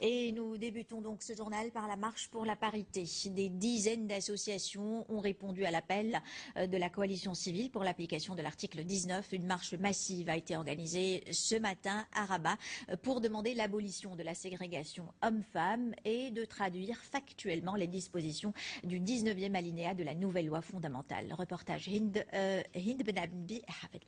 Et nous débutons donc ce journal par la marche pour la parité. Des dizaines d'associations ont répondu à l'appel de la coalition civile pour l'application de l'article 19. Une marche massive a été organisée ce matin à Rabat pour demander l'abolition de la ségrégation homme-femme et de traduire factuellement les dispositions du 19e alinéa de la nouvelle loi fondamentale. Reportage Hind Ben Hafed.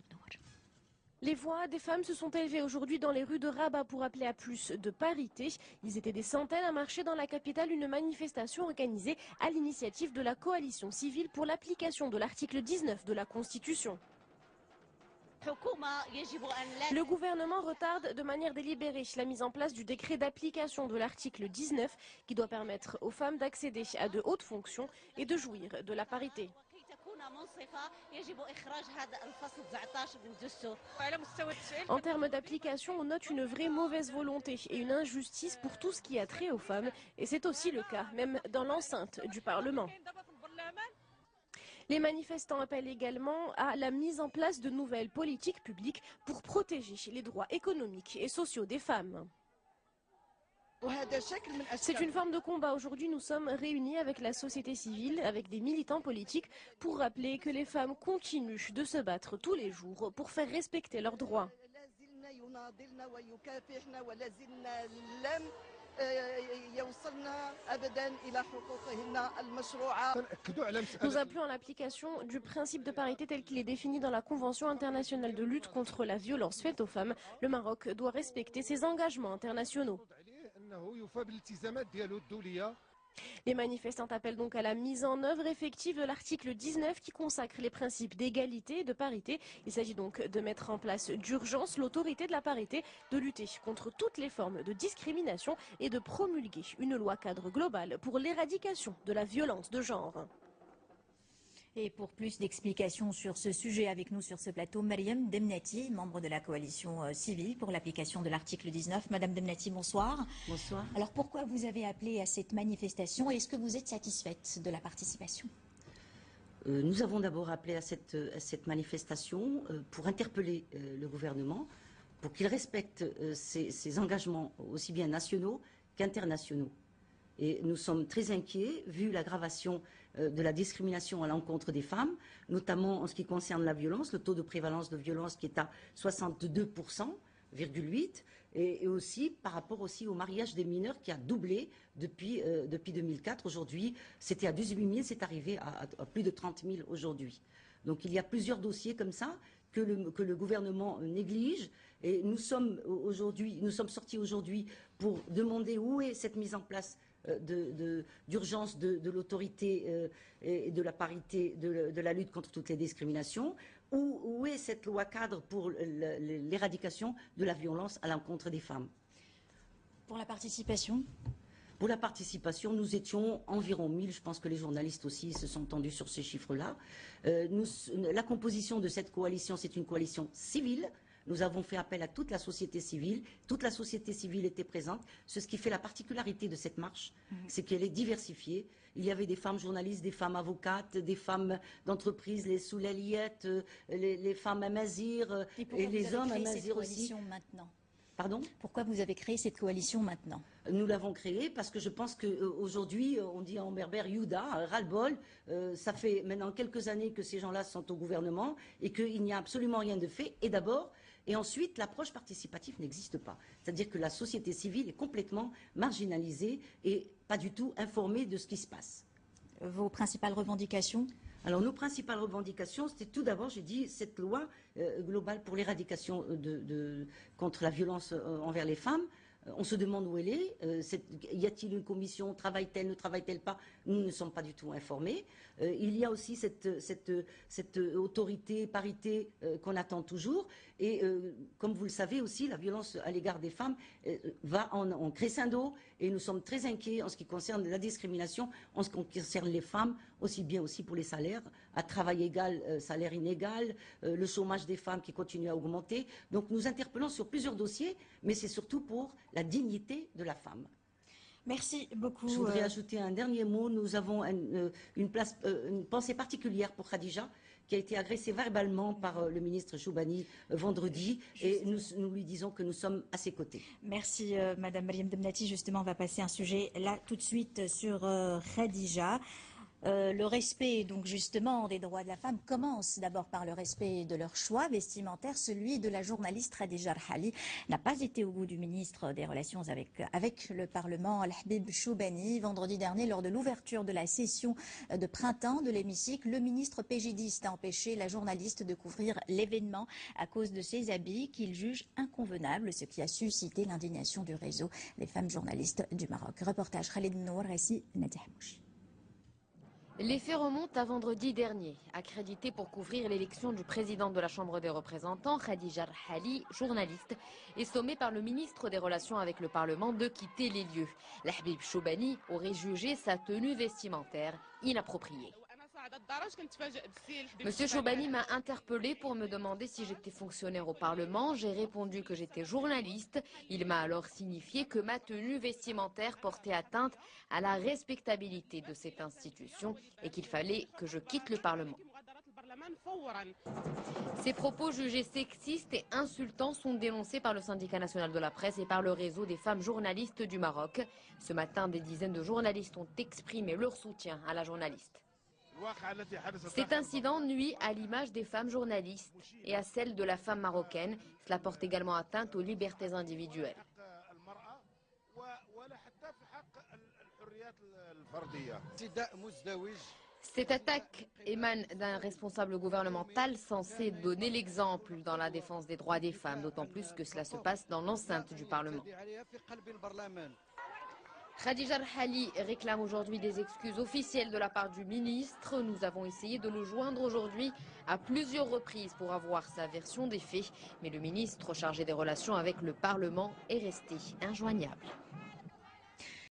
Les voix des femmes se sont élevées aujourd'hui dans les rues de Rabat pour appeler à plus de parité. Ils étaient des centaines à marcher dans la capitale, une manifestation organisée à l'initiative de la coalition civile pour l'application de l'article 19 de la Constitution. Le gouvernement retarde de manière délibérée la mise en place du décret d'application de l'article 19 qui doit permettre aux femmes d'accéder à de hautes fonctions et de jouir de la parité. En termes d'application, on note une vraie mauvaise volonté et une injustice pour tout ce qui a trait aux femmes. Et c'est aussi le cas, même dans l'enceinte du Parlement. Les manifestants appellent également à la mise en place de nouvelles politiques publiques pour protéger les droits économiques et sociaux des femmes. C'est une forme de combat. Aujourd'hui, nous sommes réunis avec la société civile, avec des militants politiques, pour rappeler que les femmes continuent de se battre tous les jours pour faire respecter leurs droits. Nous appelons à l'application du principe de parité tel qu'il est défini dans la Convention internationale de lutte contre la violence faite aux femmes. Le Maroc doit respecter ses engagements internationaux. Les manifestants appellent donc à la mise en œuvre effective de l'article 19 qui consacre les principes d'égalité et de parité. Il s'agit donc de mettre en place d'urgence l'autorité de la parité, de lutter contre toutes les formes de discrimination et de promulguer une loi cadre globale pour l'éradication de la violence de genre. Et pour plus d'explications sur ce sujet, avec nous sur ce plateau, Mariam Demnati, membre de la coalition civile pour l'application de l'article 19. Madame Demnati, bonsoir. Bonsoir. Alors pourquoi vous avez appelé à cette manifestation et est-ce que vous êtes satisfaite de la participation? Nous avons d'abord appelé à cette manifestation pour interpeller le gouvernement, pour qu'il respecte ses engagements aussi bien nationaux qu'internationaux. Et nous sommes très inquiets, vu l'aggravation de la discrimination à l'encontre des femmes, notamment en ce qui concerne la violence, le taux de prévalence de violence qui est à 62,8%, et aussi par rapport aussi au mariage des mineurs qui a doublé depuis 2004. Aujourd'hui, c'était à 18 000, c'est arrivé à plus de 30 000 aujourd'hui. Donc il y a plusieurs dossiers comme ça que le gouvernement néglige, et nous sommes sortis aujourd'hui pour demander où est cette mise en place d'urgence de l'autorité et de la parité, de la lutte contre toutes les discriminations. Où est cette loi cadre pour l'éradication de la violence à l'encontre des femmes? Pour la participation? Pour la participation, nous étions environ 1000, je pense que les journalistes aussi se sont entendus sur ces chiffres-là. La composition de cette coalition, c'est une coalition civile. Nous avons fait appel à toute la société civile était présente. C'est ce qui fait la particularité de cette marche, c'est qu'elle est diversifiée. Il y avait des femmes journalistes, des femmes avocates, des femmes d'entreprise, les Soulaliettes, les femmes amazir et les hommes amazir aussi. Maintenant. Pardon? Pourquoi vous avez créé cette coalition maintenant? Nous l'avons créée parce que je pense qu'aujourd'hui, on dit en berbère Youda, ras-le-bol, ça fait maintenant quelques années que ces gens-là sont au gouvernement et qu'il n'y a absolument rien de fait. Et ensuite, l'approche participative n'existe pas. C'est-à-dire que la société civile est complètement marginalisée et pas du tout informée de ce qui se passe. Vos principales revendications? Alors, nos principales revendications, c'était tout d'abord, j'ai dit, cette loi globale pour l'éradication contre la violence envers les femmes. On se demande où elle est. Y a-t-il une commission? Travaille-t-elle? Ne travaille-t-elle pas? Nous ne sommes pas du tout informés. Il y a aussi cette autorité, parité qu'on attend toujours. Et comme vous le savez aussi, la violence à l'égard des femmes va en crescendo. Et nous sommes très inquiets en ce qui concerne la discrimination, en ce qui concerne les femmes, aussi bien aussi pour les salaires, à travail égal, salaire inégal, le chômage des femmes qui continue à augmenter. Donc nous interpellons sur plusieurs dossiers, mais c'est surtout pour la dignité de la femme. Merci beaucoup. Je voudrais ajouter un dernier mot. Nous avons une pensée particulière pour Khadija, qui a été agressée verbalement par le ministre Choubani vendredi. Et nous lui disons que nous sommes à ses côtés. Merci Madame Mariam Demnati. Justement, on va passer un sujet là tout de suite sur Khadija. Le respect, donc justement, des droits de la femme commence d'abord par le respect de leur choix vestimentaire. Celui de la journaliste Khadija Rhali n'a pas été au goût du ministre des Relations avec le Parlement, Al-Habib Choubani. Vendredi dernier, lors de l'ouverture de la session de printemps de l'hémicycle, le ministre pégidiste a empêché la journaliste de couvrir l'événement à cause de ses habits qu'il juge inconvenables, ce qui a suscité l'indignation du réseau des femmes journalistes du Maroc. Reportage Khalid Nour, récit Nadia Hamouchi. Les faits remontent à vendredi dernier. Accrédité pour couvrir l'élection du président de la Chambre des représentants, Khadija Rhali, journaliste, est sommée par le ministre des Relations avec le Parlement de quitter les lieux. Al-Habib Choubani aurait jugé sa tenue vestimentaire inappropriée. Monsieur Choubani m'a interpellé pour me demander si j'étais fonctionnaire au Parlement. J'ai répondu que j'étais journaliste. Il m'a alors signifié que ma tenue vestimentaire portait atteinte à la respectabilité de cette institution et qu'il fallait que je quitte le Parlement. Ces propos jugés sexistes et insultants sont dénoncés par le syndicat national de la presse et par le réseau des femmes journalistes du Maroc. Ce matin, des dizaines de journalistes ont exprimé leur soutien à la journaliste. Cet incident nuit à l'image des femmes journalistes et à celle de la femme marocaine. Cela porte également atteinte aux libertés individuelles. Cette attaque émane d'un responsable gouvernemental censé donner l'exemple dans la défense des droits des femmes, d'autant plus que cela se passe dans l'enceinte du Parlement. Khadija Rhali réclame aujourd'hui des excuses officielles de la part du ministre. Nous avons essayé de le joindre aujourd'hui à plusieurs reprises pour avoir sa version des faits. Mais le ministre chargé des relations avec le Parlement est resté injoignable.